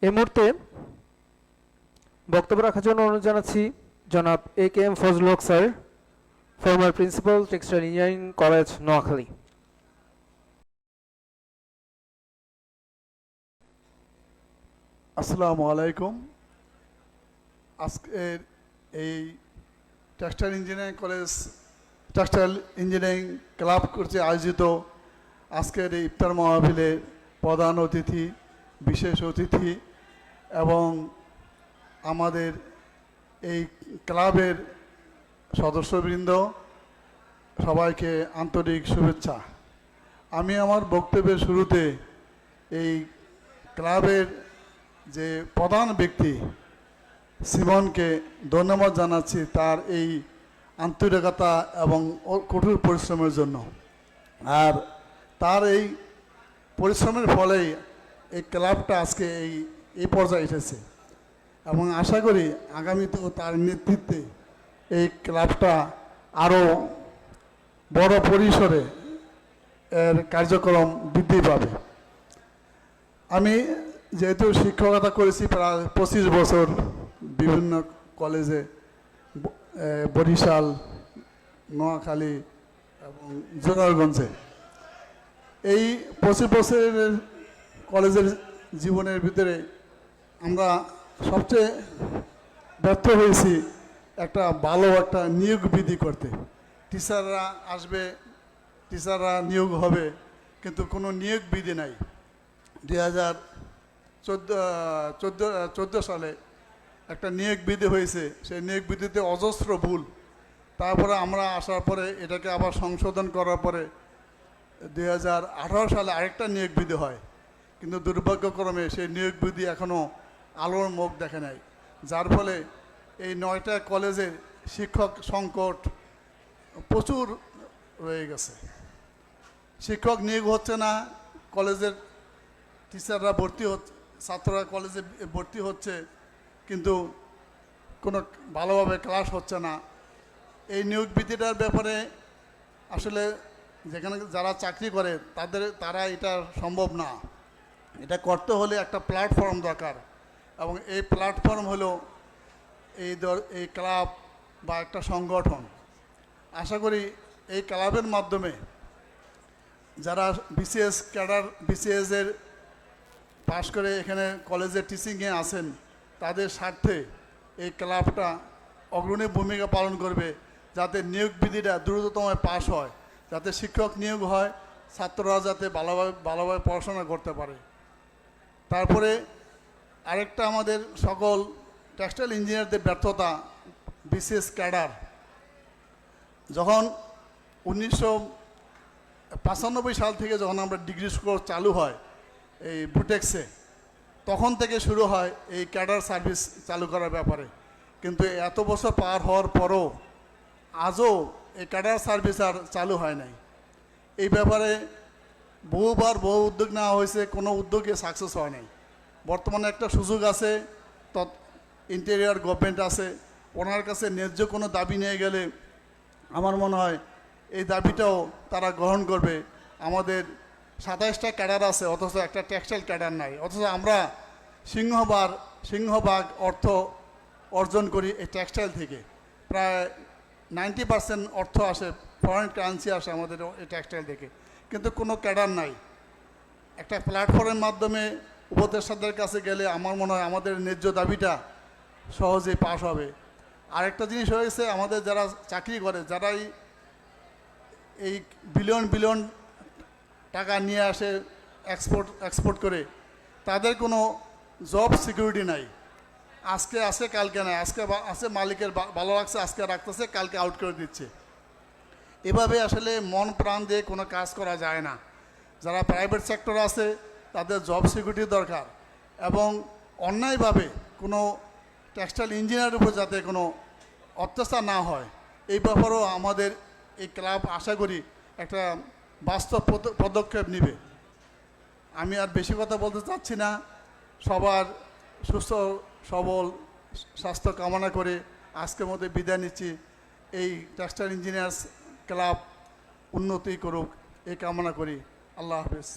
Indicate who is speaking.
Speaker 1: এই মুহূর্তে বক্তব্য রাখার জন্য অনুরোধ জানাচ্ছি জনাব A.K.M. Fazlul Haq sir, former principal, textile engineering college, Noakhali.
Speaker 2: আসসালামু আলাইকুম। আজকের এই textile engineering college, textile engineering club কর্তৃক আয়োজিত আজকের এই ইফতার মাহফিলের প্রধান অতিথি, বিশেষ অতিথি এবং আমাদের এই ক্লাবের সদস্যবৃন্দ, সবাইকে আন্তরিক শুভেচ্ছা। আমি আমার বক্তব্যের শুরুতে এই ক্লাবের যে প্রধান ব্যক্তি সিমনকে ধন্যবাদ জানাচ্ছি তার এই আন্তরিকতা এবং কঠোর পরিশ্রমের জন্য। আর তার এই পরিশ্রমের ফলেই এই ক্লাবটা আজকে এই পর্যায়ে এসেছে এবং আশা করি আগামীতেও তার নেতৃত্বে এই ক্লাবটা আরও বড় পরিসরে এর কার্যক্রম বৃদ্ধি পাবে। আমি যেহেতু শিক্ষকতা করেছি প্রায় 25 বছর বিভিন্ন কলেজে, বরিশাল, নোয়াখালী এবং জোরারগঞ্জে, এই 25 বছরের কলেজের জীবনের ভিতরে আমরা সবচেয়ে ব্যর্থ হয়েছি একটা ভালো একটা নিয়োগ বিধি করতে। টিচাররা আসবে, টিচাররা নিয়োগ হবে, কিন্তু কোনো নিয়োগ বিধি নাই। 2014 সালে একটা নিয়োগ বিধি হয়েছে, সেই নিয়োগ বিধিতে অজস্র ভুল। তারপরে আমরা আসার পরে এটাকে আবার সংশোধন করার পরে 2018 সালে আরেকটা নিয়োগ বিধি হয়, কিন্তু দুর্ভাগ্যক্রমে সেই নিয়োগ বিধি এখনও আলোর মুখ দেখে নাই, যার ফলে এই 9টা কলেজের শিক্ষক সংকট প্রচুর রয়ে গেছে। শিক্ষক নিয়োগ হচ্ছে না, কলেজের টিচাররা ভর্তি হচ্ছে, ছাত্ররা কলেজে ভর্তি হচ্ছে, কিন্তু কোনো ভালোভাবে ক্লাস হচ্ছে না। এই নিয়োগ বিধিটার ব্যাপারে আসলে যেখানে যারা চাকরি করে তারা এটা সম্ভব না। এটা করতে হলে একটা প্ল্যাটফর্ম দরকার, এবং এই প্ল্যাটফর্ম হলো এই ক্লাব বা একটা সংগঠন। আশা করি এই ক্লাবের মাধ্যমে যারা বিসিএস ক্যাডার, বিসিএসের পাশ করে এখানে কলেজে টিচিংয়ে আসেন, তাদের স্বার্থে এই ক্লাবটা অগ্রণী ভূমিকা পালন করবে, যাতে নিয়োগ বিধিটা দ্রুততম পাশ হয়, যাতে শিক্ষক নিয়োগ হয়, ছাত্ররা যাতে ভালোভাবে পড়াশোনা করতে পারে। তারপরে আরেকটা আমাদের সকল টেক্সটাইল ইঞ্জিনিয়ারদের ব্যর্থতা, বিসিএস ক্যাডার। যখন 1995 সাল থেকে যখন আমরা ডিগ্রি কোর্স চালু হয় এই বুটেক্সে, তখন থেকে শুরু হয় এই ক্যাডার সার্ভিস চালু করার ব্যাপারে। কিন্তু এত বছর পার হওয়ার পরও আজও এই ক্যাডার সার্ভিস আর চালু হয় নাই। এই ব্যাপারে বহুবার বহু উদ্যোগ নেওয়া হয়েছে, কোনো উদ্যোগে সাকসেস হয় নাই। বর্তমানে একটা সুযোগ আছে, ইন্টেরিয়র গভর্নমেন্ট আছে, ওনার কাছে ন্যায্য কোনো দাবি নিয়ে গেলে আমার মনে হয় এই দাবিটাও তারা গ্রহণ করবে। আমাদের 27টা ক্যাডার আছে, অথচ একটা টেক্সটাইল ক্যাডার নাই, অথচ আমরা সিংহভাগ অর্থ অর্জন করি এই টেক্সটাইল থেকে। প্রায় 90% অর্থ আসে, ফরেন কারেন্সি আসে আমাদের এই টেক্সটাইল থেকে, কিন্তু কোনো ক্যাডার নাই। একটা প্ল্যাটফর্মের মাধ্যমে উপদেষ্টাদের কাছে গেলে আমার মনে হয় আমাদের ন্যায্য দাবিটা সহজেই পাস হবে। আরেকটা জিনিস হয়েছে, আমাদের যারা চাকরি করে, যারাই এই বিলিয়ন টাকা নিয়ে আসে এক্সপোর্ট করে, তাদের কোনো জব সিকিউরিটি নাই। আজকে আছে, কালকে নাই, আজকে আছে মালিকের ভালো লাগছে, আজকে রাখতেছে, কালকে আউট করে দিচ্ছে। এভাবে আসলে মন প্রাণ দিয়ে কোনো কাজ করা যায় না। যারা প্রাইভেট সেক্টর আছে তাদের জব সিকিউরিটি দরকার, এবং অন্যায়ভাবে কোনো টেক্সটাইল ইঞ্জিনিয়ারের উপর যাতে কোনো অত্যাচার না হয়, এই ব্যাপারেও আমাদের এই ক্লাব আশা করি একটা বাস্তব পদক্ষেপ নেবে। আমি আর বেশি কথা বলতে চাচ্ছি না। সবার সুস্থ সবল স্বাস্থ্য কামনা করে আজকের মধ্যে বিদায় নিচ্ছি। এই টেক্সটাইল ইঞ্জিনিয়ার্স ক্লাব উন্নতি করুক এই কামনা করি। আল্লাহ হাফেজ।